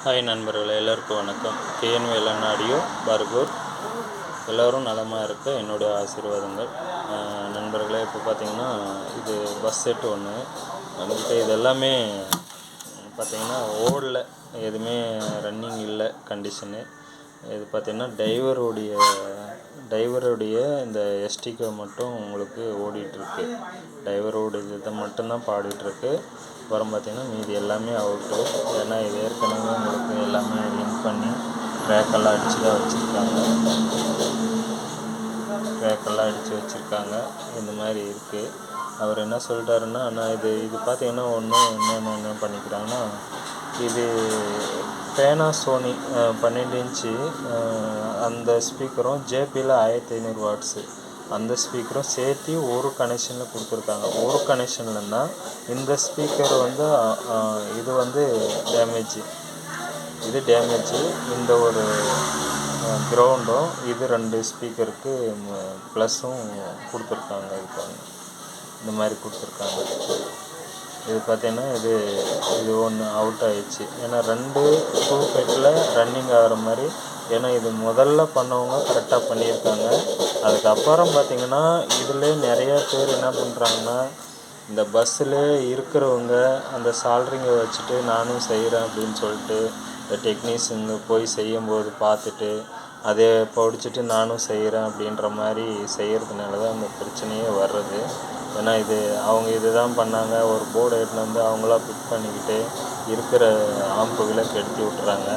Hi நண்பர்களே, எல்லோருக்கும் வணக்கம். K N Velan audio Bargur. எல்லோரும் நலமாக இருக்க என்னுடைய ஆசீர்வாதங்கள். நண்பர்களே, இப்போ பார்த்திங்கன்னா இது பஸ் செட்டு ஒன்று நம்மகிட்ட. இது எல்லாமே பார்த்திங்கன்னா ஓடல, எதுவுமே ரன்னிங் இல்லை கண்டிஷனு. இது பார்த்திங்கன்னா டைவருடைய இந்த எஸ்டிகே மட்டும் உங்களுக்கு ஓடிட்டுருக்கு. டைவரோடைய இதை மட்டும்தான் பாடிட்டுருக்கு. அப்புறம் பார்த்திங்கன்னா மீதி எல்லாமே அவுட்டு. ஏன்னா இது ஏற்கனவே உங்களுக்கு எல்லாமே லிங்க் பண்ணி ட்ராக்கெல்லாம் அடித்து தான் வச்சுருக்காங்க. இந்த மாதிரி இருக்குது. அவர் என்ன சொல்லிட்டாருன்னா, நான் இது பார்த்திங்கன்னா என்ன பண்ணிக்கிறாங்கன்னா, இது பேனாசோனி 12 இன்ச்சு அந்த ஸ்பீக்கரும் ஜேபியில் 1500 வாட்ஸு அந்த ஸ்பீக்கரும் சேர்த்து ஒரு கனெக்ஷனில் கொடுத்துருக்காங்க. ஒரு கனெக்ஷன்லன்னா இந்த ஸ்பீக்கர் இது டேமேஜு. இந்த ஒரு கிரவுண்டும் இது 2 ஸ்பீக்கருக்கு ப்ளஸ்ஸும் கொடுத்துருக்காங்க. இந்த மாதிரி கொடுத்துருக்காங்க. இது பார்த்திங்கன்னா இது ஒன்று அவுட் ஆகிடுச்சு. ஏன்னா 2 2 ரன்னிங் ஆகிற மாதிரி. ஏன்னா இது முதல்ல பண்ணவங்க கரெக்டாக பண்ணியிருக்காங்க. அதுக்கப்புறம் பார்த்திங்கன்னா இதில் நிறையா பேர் என்ன பண்ணுறாங்கன்னா, இந்த பஸ்ஸில் இருக்கிறவங்க அந்த சால்ட்ரிங்கை வச்சுட்டு நானும் செய்கிறேன் அப்படின்னு சொல்லிட்டு இந்த டெக்னீஷியனுங்க போய் செய்யும்போது பார்த்துட்டு அதை படிச்சுட்டு நானும் செய்கிறேன் அப்படின்ற மாதிரி செய்கிறதுனால தான் அந்த பிரச்சனையே வர்றது. ஏன்னா அவங்க இதுதான் பண்ணாங்க, ஒரு போர்டு எடுத்துன்னு வந்து அவங்களா ஃபிட் பண்ணிக்கிட்டு இருக்கிற ஆம்புகளை கெடுத்து விட்டுறாங்க.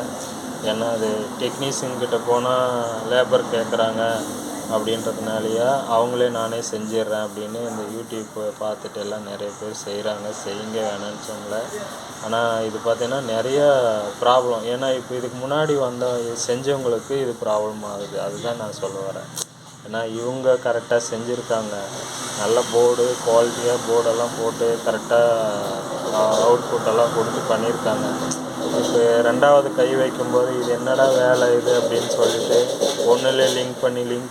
ஏன்னா அது டெக்னீஷியன்கிட்ட போனால் லேபர் கேட்குறாங்க அப்படின்றதுனாலையா அவங்களே நானே செஞ்சிடுறேன் அப்படின்னு இந்த யூடியூப்பை பார்த்துட்டு எல்லாம் நிறைய பேர் செய்கிறாங்க. செய்யுங்க, வேணான்னு சொல்லலை. ஆனால் இது பார்த்திங்கன்னா நிறையா ப்ராப்ளம். ஏன்னா இப்போ இதுக்கு முன்னாடி செஞ்சவங்களுக்கு இது ப்ராப்ளம் ஆகுது. அதுதான் நான் சொல்ல வரேன். ஏன்னா இவங்க கரெக்டாக செஞ்சுருக்காங்க. நல்ல போர்டு, குவாலிட்டியாக போர்டெல்லாம் போட்டு கரெக்டாக அவுட்புட்டெல்லாம் கொடுத்து பண்ணியிருக்காங்க. இப்போ 2வது கை வைக்கும்போது இது என்னடா வேலை இது அப்படின்னு சொல்லிட்டு ஒன்றுலே லிங்க்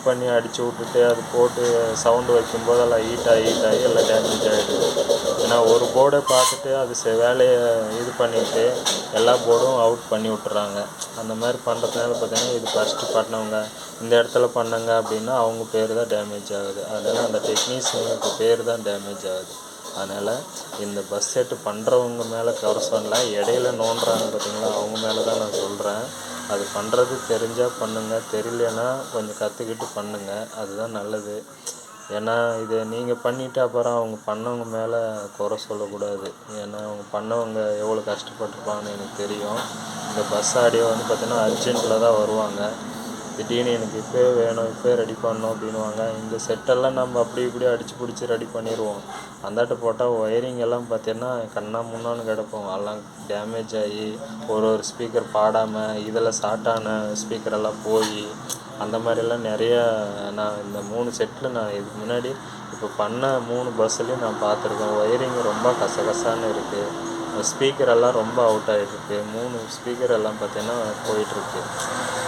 பண்ணி அடித்து விட்டுட்டு அது போட்டு சவுண்டு வைக்கும்போது எல்லாம் ஹீட் ஆகி எல்லாம் டேமேஜ் ஆகிடுது. ஏன்னா ஒரு போர்டை பார்த்துட்டு அது வேலையை இது பண்ணிவிட்டு எல்லா போர்டும் அவுட் பண்ணி விட்டுறாங்க. அந்த மாதிரி பண்ணுறதுனால பார்த்திங்கன்னா இது ஃபஸ்ட்டு பண்ணவங்க இந்த இடத்துல பண்ணாங்க அப்படின்னா அவங்க பேர் தான் டேமேஜ் ஆகுது. அதனால் அந்த டெக்னீஷியனுக்கு பேர் தான் டேமேஜ் ஆகுது. அதனால் இந்த பஸ் செட்டு பண்ணுறவங்க மேலே குறை சொல்லலை, இடையில நோண்டுறாங்க பார்த்திங்களா, அவங்க மேலே தான் நான் சொல்கிறேன். அது பண்ணுறது தெரிஞ்சால் பண்ணுங்கள், தெரியலன்னா கொஞ்சம் கற்றுக்கிட்டு பண்ணுங்கள். அதுதான் நல்லது. ஏன்னா இதை நீங்கள் பண்ணிவிட்டு அப்புறம் அவங்க பண்ணவங்க மேலே குறை சொல்லக்கூடாது. ஏன்னா அவங்க பண்ணவங்க எவ்வளோ கஷ்டப்பட்டுருப்பாங்கன்னு எனக்கு தெரியும். இந்த பஸ் ஆடியோ பார்த்திங்கன்னா அர்ஜென்ட்டில் தான் வருவாங்க. திடீர்னு எனக்கு இப்போ வேணும், இப்போ ரெடி பண்ணணும் அப்படின்வாங்க. இந்த செட்டெல்லாம் நம்ம அப்படி இப்படி அடித்து பிடிச்சி ரெடி பண்ணிடுவோம். அந்தாட்ட போட்டால் ஒயரிங் எல்லாம் பார்த்தீங்கன்னா கண்ணா முன்னான்னு கிடப்போம். எல்லாம் டேமேஜ் ஆகி ஒரு ஸ்பீக்கர் பாடாமல் இதில் ஷார்ட்டான ஸ்பீக்கரெல்லாம் போய் அந்த மாதிரிலாம் நிறையா நான் இந்த 3 செட்டில் நான் இதுக்கு முன்னாடி இப்போ பண்ண 3 பஸ்ஸுலேயும் நான் பார்த்துருக்கேன். ஒயரிங் ரொம்ப கசகசான்னு இருக்குது. ஸ்பீக்கரெல்லாம் ரொம்ப அவுட் ஆகிட்டுருக்கு. 3 ஸ்பீக்கர் எல்லாம் பார்த்திங்கன்னா போயிட்டுருக்கு.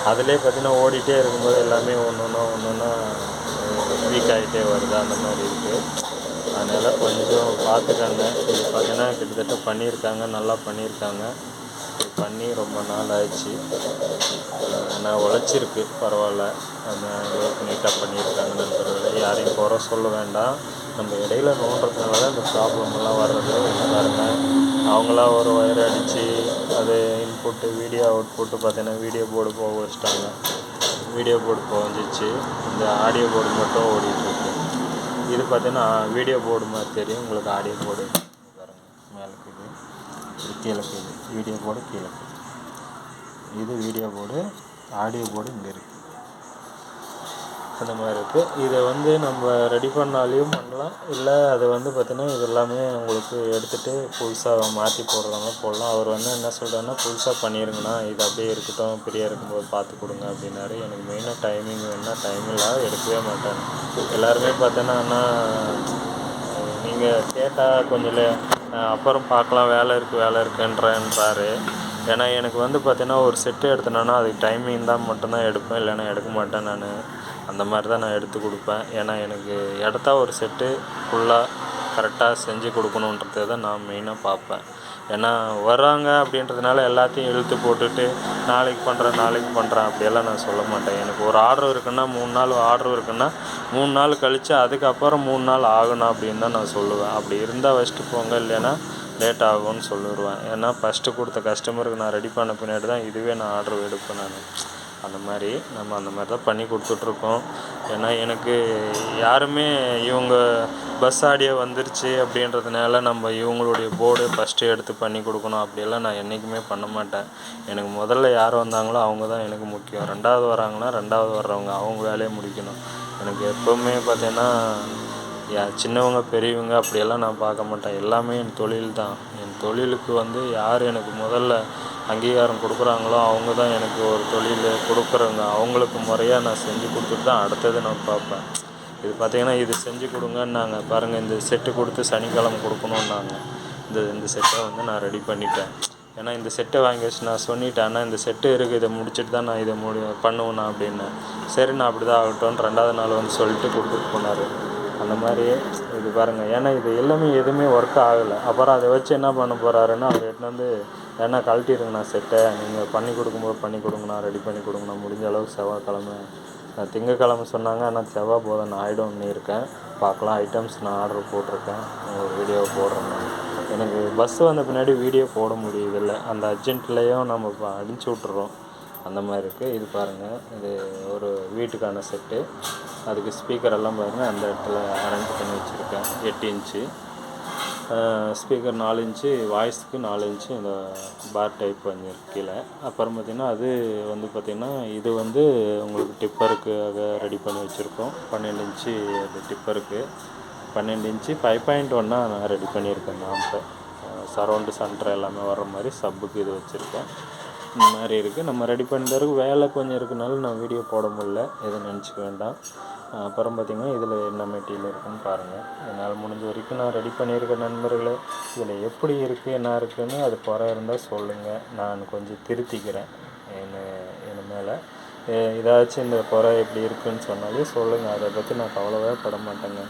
அதிலே பார்த்திங்கன்னா ஓடிட்டே இருக்கும்போது எல்லாமே ஒன்று வீக் ஆகிட்டே வருது. அந்த மாதிரி இருக்குது. அதனால் கொஞ்சம் பார்த்துக்கங்க. இது பார்த்திங்கன்னா கிட்டத்தட்ட பண்ணியிருக்காங்க, நல்லா பண்ணியிருக்காங்க. இது பண்ணி ரொம்ப நாள் ஆயிடுச்சு. நான் உழைச்சிருக்கு, பரவாயில்ல. அந்த அளவுக்கு நீட்டாக பண்ணியிருக்காங்க நண்பர்களே. யாரையும் குறை சொல்ல வேண்டாம். நம்ம இடையில நோண்டுறதுனால தான் இந்த ப்ராப்ளம்லாம் வர்றது. பாருங்க, அவங்களா ஒரு ஒயரை அடித்து அது இன்புட்டு வீடியோ அவுட்புட்டு பார்த்திங்கன்னா வீடியோ போர்டு போக வச்சிட்டாங்க. வீடியோ போர்டு போஞ்சிச்சு. இந்த ஆடியோ போர்டு மட்டும் ஓடிட்டுருக்கு. இது பார்த்திங்கன்னா வீடியோ போர்டு மாதிரி தெரியும் உங்களுக்கு. ஆடியோ போர்டு பாருங்கள், மேலே இருக்குது, இது கீழே இருக்குது. வீடியோ போர்டு கீழே இருக்குது. இது வீடியோ போர்டு, ஆடியோ போர்டு இங்கே இருக்குது. அந்த மாதிரி இருக்குது. இதை நம்ம ரெடி பண்ணாலையும் பண்ணலாம். இல்லை அது பார்த்திங்கன்னா இது எல்லாமே உங்களுக்கு எடுத்துகிட்டு புதுசாக மாற்றி போடலாம். அவர் என்ன சொல்கிறாருன்னா, புதுசாக பண்ணிடுங்கண்ணா, இது அப்படியே இருக்கட்டும், ஃப்ரீயாக இருக்கும்போது பார்த்து கொடுங்க அப்படின்னாரு. எனக்கு மெயினாக டைமிங் வேணுன்னா டைம் இல்லை, எடுக்கவே மாட்டேன். எல்லாருமே பார்த்தோன்னா நீங்கள் கேட்டால் கொஞ்சம் அப்புறம் பார்க்கலாம், வேலை இருக்குன்றாரு. ஏன்னா எனக்கு பார்த்தீங்கன்னா ஒரு செட்டு எடுத்தேன்னா அதுக்கு டைமிங் தான் மட்டும்தான் எடுப்பேன், இல்லைன்னா எடுக்க மாட்டேன். நான் அந்த மாதிரி தான் நான் எடுத்து கொடுப்பேன். ஏன்னா எனக்கு எடுத்தா ஒரு செட்டு ஃபுல்லாக கரெக்டாக செஞ்சு கொடுக்கணுன்றது தான் நான் மெயினாக பார்ப்பேன். ஏன்னா வர்றாங்க அப்படின்றதுனால எல்லாத்தையும் இழுத்து போட்டுட்டு நாளைக்கு பண்ணுறேன் அப்படியெல்லாம் நான் சொல்ல மாட்டேன். எனக்கு ஒரு ஆர்டர் இருக்குன்னா 3 நாள் ஆர்டர் இருக்குன்னா 3 நாள் கழித்து அதுக்கப்புறம் 3 நாள் ஆகணும் அப்படின்னு தான் நான் சொல்லுவேன். அப்படி இருந்தால் ஃபஸ்ட்டு போங்க, இல்லைன்னா லேட் ஆகும்னு சொல்லிடுவேன். ஏன்னா ஃபஸ்ட்டு கொடுத்த கஸ்டமருக்கு நான் ரெடி பண்ண பின்னாடி தான் இதுவே நான் ஆர்டர் எடுப்பேன் நான். அந்த மாதிரி தான் பண்ணி கொடுத்துட்ருக்கோம். ஏன்னா எனக்கு யாருமே இவங்க பஸ் ஆடியோ வந்துருச்சு அப்படின்றதுனால நம்ம இவங்களுடைய போர்டு ஃபஸ்ட்டு எடுத்து பண்ணி கொடுக்கணும் அப்படியெல்லாம் நான் என்றைக்குமே பண்ண மாட்டேன். எனக்கு முதல்ல யார் வந்தாங்களோ அவங்க தான் எனக்கு முக்கியம். 2வது வராங்கன்னா 2வது வர்றவங்க அவங்க வேலையை முடிக்கணும். எனக்கு எப்போவுமே பார்த்தீங்கன்னா சின்னவங்க பெரியவங்க அப்படியெல்லாம் நான் பார்க்க மாட்டேன். எல்லாமே என் தொழில் தான். என் தொழிலுக்கு யார் எனக்கு முதல்ல அங்கீகாரம் கொடுக்குறாங்களோ அவங்க தான் எனக்கு ஒரு தொழில் கொடுக்குறவங்க. அவங்களுக்கு முறையாக நான் செஞ்சு கொடுத்துட்டு தான் அடுத்தது நான் பார்ப்பேன். இது பார்த்திங்கன்னா இது செஞ்சு கொடுங்கன்னாங்க பாருங்கள், இந்த செட்டு கொடுத்து சனிக்கிழமை கொடுக்கணுன்னாங்க. இந்த செட்டை நான் ரெடி பண்ணிட்டேன். ஏன்னா இந்த செட்டை வாங்கி வச்சு நான் சொல்லிட்டேன், ஆனால் இந்த செட்டு இருக்குது, இதை முடிச்சுட்டு தான் நான் இதை பண்ணுவேண்ணா அப்படின்னேன். சரி நான் அப்படி தான் ஆகட்டும்னு 2வது நாள் சொல்லிட்டு கொடுத்துட்டு போனார். அந்த மாதிரி இது பாருங்கள், ஏன்னா இது எல்லாமே எதுவுமே ஒர்க் ஆகலை. அப்புறம் அதை வச்சு என்ன பண்ண போகிறாருன்னா அவர் எடுத்துன்னு ஏன்னா கழட்டிடுங்கண்ணா செட்டை, நீங்கள் பண்ணி கொடுக்கும்போது பண்ணி கொடுங்கண்ணா, ரெடி பண்ணி கொடுங்கண்ணா, முடிஞ்ச அளவுக்கு செவ்வாய்க்கிழமை. திங்கக்கிழமை சொன்னாங்க, ஆனால் செவ்வாய் போதும் நான் ஆகிடும்னு இருக்கேன். பார்க்கலாம், ஐட்டம்ஸ் நான் ஆர்டர் போட்டிருக்கேன், ஒரு வீடியோ போடுறேன். எனக்கு பஸ் வந்த பின்னாடி வீடியோ போட முடியுதில்லை, அந்த அர்ஜென்ட்லேயும் நம்ம அடிச்சு விட்டுறோம். அந்த மாதிரி இருக்குது. இது பாருங்கள், இது ஒரு வீட்டுக்கான செட்டு. அதுக்கு ஸ்பீக்கரெல்லாம் பாருங்கள் அந்த இடத்துல அரேஞ்ச் பண்ணி வச்சுருக்கேன். 8 இன்ச்சு ஸ்பீக்கர், 4 இன்ச்சு வாய்ஸுக்கு, 4 இன்ச்சு இந்த பார் டைப் பண்ணியிருக்கு கீழே. அப்புறம் பார்த்திங்கன்னா அது பார்த்திங்கன்னா இது உங்களுக்கு டிப்பருக்காக ரெடி பண்ணி வச்சுருக்கோம். 12 இன்ச்சு அது டிப்பருக்கு, 12 இன்ச்சு 5.1 நான் ரெடி பண்ணியிருக்கேன். நான் இப்போ சரௌண்டு சென்டர் எல்லாமே வர்ற மாதிரி சப்புக்கு இது வச்சுருக்கேன். இந்த மாதிரி இருக்குது. நம்ம ரெடி பண்ணுறதுக்கு வேலை கொஞ்சம் இருக்கனால நான் வீடியோ போட முடியல, எதுவும் நினச்சிக்க வேண்டாம். அப்புறம் பார்த்திங்கன்னா இதில் என்ன மெட்டீரியல் இருக்குதுன்னு பாருங்கள். என்னால் முடிஞ்ச வரைக்கும் நான் ரெடி பண்ணியிருக்கேன் நண்பர்களே. இதில் எப்படி இருக்குது என்ன இருக்குதுன்னு அது குறை இருந்தால் சொல்லுங்கள், நான் கொஞ்சம் திருத்திக்கிறேன். என் மேலே ஏதாச்சும் இந்த குறை எப்படி இருக்குதுன்னு சொன்னாலே சொல்லுங்கள், அதை பற்றி நான் கவலைவே பட மாட்டேங்க.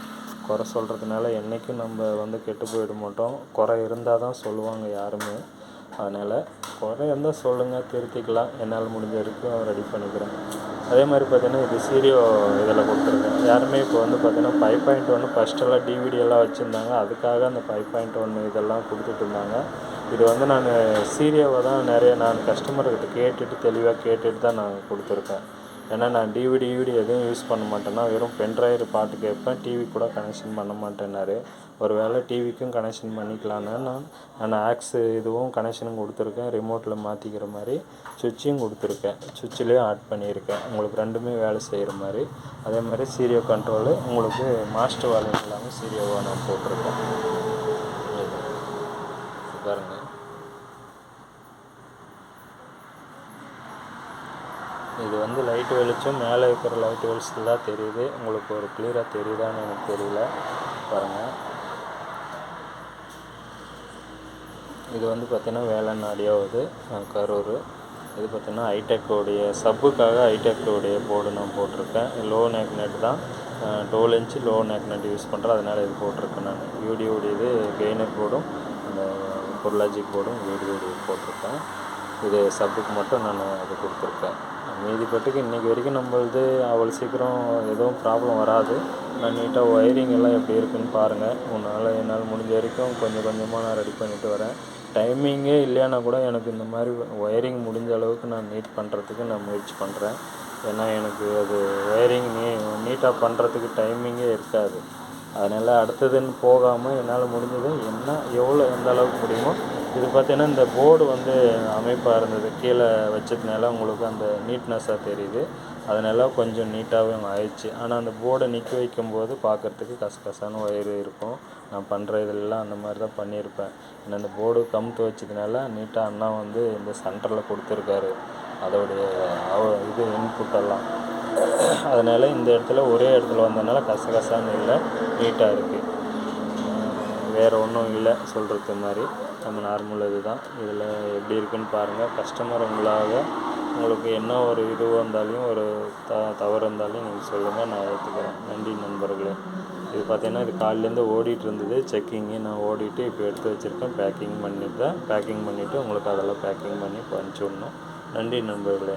குறை சொல்கிறதுனால என்றைக்கும் நம்ம கெட்டு போயிட மாட்டோம். குறை இருந்தால் தான் சொல்லுவாங்க யாருமே. அதனால் குறை இருந்தால் சொல்லுங்கள், திருத்திக்கலாம். என்னால் முடிஞ்ச வரைக்கும் ரெடி பண்ணிக்கிறேன். அதே மாதிரி பார்த்திங்கன்னா இது சீரியோ இதில் கொடுத்துருக்கேன். யாருமே இப்போ பார்த்திங்கன்னா 5.1 ஃபஸ்ட்டெல்லாம் டிவிடியெல்லாம் வச்சுருந்தாங்க, அதுக்காக அந்த 5.1 இதெல்லாம் கொடுத்துட்டு இருந்தாங்க. இது நான் சீரியோவை தான் நிறைய நான் கஸ்டமர்கிட்ட கேட்டுட்டு தெளிவாக கேட்டுட்டு தான் நான் கொடுத்துருக்கேன். ஏன்னா நான் டிவிடி எதுவும் யூஸ் பண்ண மாட்டேன்னா, வெறும் பென்ட்ரைவ் பாட்டு கேட்பேன், டிவி கூட கனெக்ஷன் பண்ண மாட்டேன்னாரு. ஒரு வேளை டிவிக்கும் கனெக்ஷன் பண்ணிக்கலான்னு நான் ஆக்ஸு இதுவும் கனெக்ஷனும் கொடுத்துருக்கேன். ரிமோட்டில் மாற்றிக்கிற மாதிரி சுவிட்சையும் கொடுத்துருக்கேன், சுவிட்சிலையும் ஆட் பண்ணியிருக்கேன். உங்களுக்கு ரெண்டுமே வேலை செய்கிற மாதிரி. அதே மாதிரி சீரியோ கண்ட்ரோலு உங்களுக்கு மாஸ்டர் வால்யூம் இல்லாமல் சீரியோவாக நான் போட்டிருக்கேன். பாருங்கள், இது லைட் வெளிச்சம் மேலே இருக்கிற லைட் வெளிச்சத்தில் தான் தெரியுது. உங்களுக்கு ஒரு கிளியராக தெரியுதான்னு எனக்கு தெரியல. பாருங்கள், இது பார்த்திங்கன்னா வேளாண் ஆடியோவுது, கரூர். இது பார்த்திங்கன்னா ஹைடெக்கோடைய சப்புக்காக ஹைடெக்கோடைய போர்டு நான் போட்டிருக்கேன். லோ நேக் நெட் தான், 12 இன்ச்சு லோ நேக் நெட் யூஸ் பண்ணுறேன், அதனால் இது போட்டிருக்கேன் நான். யூடியோடைய இது கெய்னர் போர்டும் அந்த பொருளாஜிக் போர்டும் வீடியோடைய போட்டிருக்கேன். இது சப்புக்கு மட்டும் நான் அது கொடுத்துருக்கேன். மீதிப்பட்டுக்கு இன்றைக்கி வரைக்கும் நம்மளது அவ்வளோ சீக்கிரம் எதுவும் ப்ராப்ளம் வராது. நான் நீட்டாக ஒயரிங் எல்லாம் எப்படி இருக்குதுன்னு பாருங்கள். என்னால் முடிஞ்ச வரைக்கும் கொஞ்சம் கொஞ்சமாக நான் ரெடி பண்ணிட்டு வரேன். டைமிங்கே இல்லைன்னா கூட எனக்கு இந்த மாதிரி ஒயரிங் முடிஞ்ச அளவுக்கு நான் நீட் பண்ணுறதுக்கு நான் முயற்சி பண்ணுறேன். ஏன்னா எனக்கு அது ஒயரிங் நீட்டாக பண்ணுறதுக்கு டைமிங்கே இருக்காது. அதனால் அடுத்ததுன்னு போகாமல் என்னால் முடிஞ்சது எவ்வளோ எந்த அளவுக்கு முடியுமோ. இது பார்த்திங்கன்னா இந்த போர்டு அமைப்பாக இருந்தது, கீழே வச்சதுனால உங்களுக்கு அந்த நீட்னஸாக தெரியுது. அதனால கொஞ்சம் நீட்டாகவும் ஆயிடுச்சு. ஆனால் அந்த போர்டை நிற்க வைக்கும்போது பார்க்குறதுக்கு கசகசான ஒயர் இருக்கும். நான் பண்ணுற இதெல்லாம் அந்த மாதிரி தான் பண்ணியிருப்பேன். ஏன்னா அந்த போர்டு கமுத்து வச்சதுனால நீட்டாக அண்ணா இந்த சென்டரில் கொடுத்துருக்காரு அதோடைய இது இன்புட்டெல்லாம். அதனால் இந்த இடத்துல ஒரே இடத்துல வந்ததுனால கசகசான்னு இல்லை, நீட்டாக இருக்குது. வேறு ஒன்றும் இல்லை சொல்கிறது மாதிரி, நம்ம நார்மல் இது தான். இதில் எப்படி இருக்குதுன்னு பாருங்கள். கஸ்டமர் உங்களுக்கு என்ன ஒரு இது வந்தாலும் ஒரு தவறு இருந்தாலும் நீங்கள் சொல்லுங்கள், நான் ஏற்றுக்கிறேன். நன்றி நண்பர்களே. இது பார்த்தீங்கன்னா இது காலையிலேருந்து ஓடிட்டு இருந்தது செக்கிங்கு. நான் ஓடிட்டு இப்போ எடுத்து வச்சுருக்கேன். பேக்கிங் பண்ணிவிட்டு உங்களுக்கு அதெல்லாம் பேக்கிங் பண்ணி இப்போ அனுப்பிச்சி விடணும். நன்றி நண்பர்களே.